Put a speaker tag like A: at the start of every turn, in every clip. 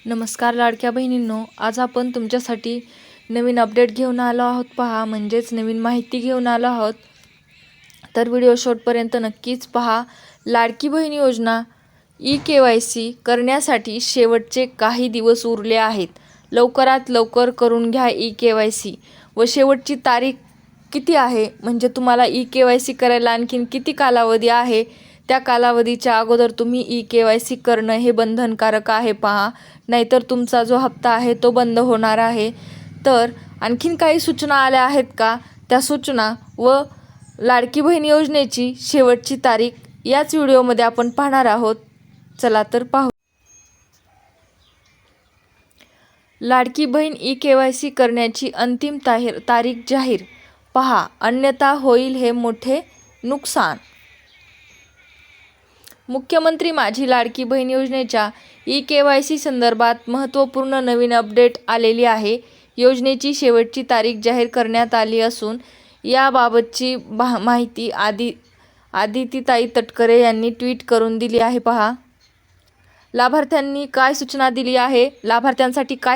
A: नमस्कार लाडक्या बहिणींनो, आज आपण तुमच्यासाठी नवीन अपडेट घेऊन आलो आहोत पहा, म्हणजेच नवीन माहिती घेऊन आलो आहोत। तर व्हिडिओ शेवटपर्यंत नक्कीच पहा। लाडकी बहीण योजना ई-KYC करण्यासाठी शेवटचे काही दिवस उरले आहेत। लवकरात लवकर करून घ्या ई-KYC व शेवटची तारीख किती आहे, म्हणजे तुम्हाला ई-KYC करायला आणखीन किती कालावधी आहे, त्या कालावधीच्या अगोदर तुम्ही ई-KYC करणं हे बंधनकारक आहे पहा, नाहीतर तुमचा जो हप्ता आहे तो बंद होणार आहे। तर आणखीन काही सूचना आल्या आहेत का, त्या सूचना व लाडकी बहीण योजनेची शेवटची तारीख याच व्हिडिओमध्ये आपण पाहणार आहोत। चला तर पाहू। लाडकी बहीण ई-KYC करण्याची अंतिम तारीख जाहीर, पहा अन्यथा होईल हे मोठे नुकसान। मुख्यमंत्री माझी लाडकी बहीण योजनेच्या ई-KYC संदर्भात महत्त्वपूर्ण नवीन अपडेट आलेली आहे। योजनेची शेवटची तारीख जाहीर करण्यात आली असून याबाबतची माहिती आदितीताई तटकरे यांनी ट्विट करून दिली आहे पहा। लाभार्थ्यांसाठी काय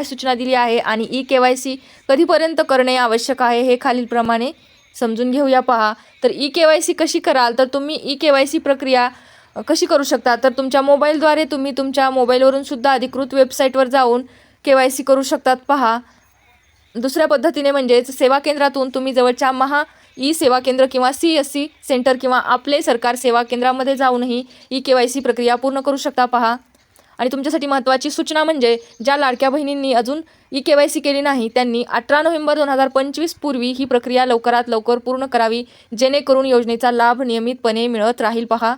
A: सूचना दिली आहे आणि ई-KYC कधीपर्यंत करणे आवश्यक आहे हे खालीलप्रमाणे समजून घेऊया पहा। तर ई-KYC कशी कराल, तर तुम्ही ई-KYC प्रक्रिया कशी करू शकता, तर तुमच्या मोबाईलद्वारे तुम्ही तुमच्या मोबाईलवरून सुद्धा अधिकृत वेबसाईटवर जाऊन KYC करू शकतात पहा। दुसऱ्या पद्धतीने म्हणजेच सेवा केंद्रातून तुम्ही जवळच्या महा ई सेवा केंद्र किंवा CSC सेंटर किंवा आपले सरकार सेवा केंद्रामध्ये जाऊनही ई-KYC प्रक्रिया पूर्ण करू शकता पहा। आणि तुमच्यासाठी महत्त्वाची सूचना म्हणजे ज्या लाडक्या बहिणींनी अजून ई-KYC केली नाही त्यांनी 18 नोव्हेंबर 2025 पूर्वी ही प्रक्रिया लवकरात लवकर पूर्ण करावी, जेणेकरून योजनेचा लाभ नियमितपणे मिळत राहील पहा।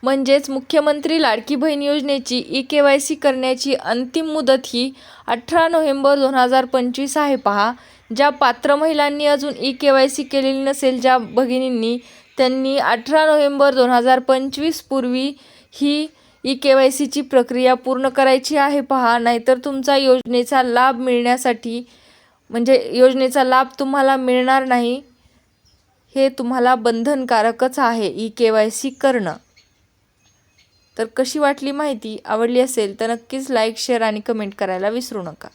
A: म्हणजेच मुख्यमंत्री लाडकी बहीण योजनेची ई-KYC करण्याची अंतिम मुदत ही 18 नोव्हेंबर 2025 आहे पहा। ज्या पात्र महिलांनी अजून ई-KYC केलेली नसेल, ज्या भगिनींनी, त्यांनी 18 नोव्हेंबर 2025 पूर्वी ही ई-KYCची प्रक्रिया पूर्ण करायची आहे पहा, नाहीतर तुमचा योजनेचा लाभ मिळण्यासाठी योजनेचा लाभ तुम्हाला मिळणार नाही, हे तुम्हाला बंधनकारकच आहे ई-KYC करणं। तर कशी वाटली माहिती, आवडली असेल तर नक्कीच लाईक, शेअर आणि कमेंट करायला विसरू नका।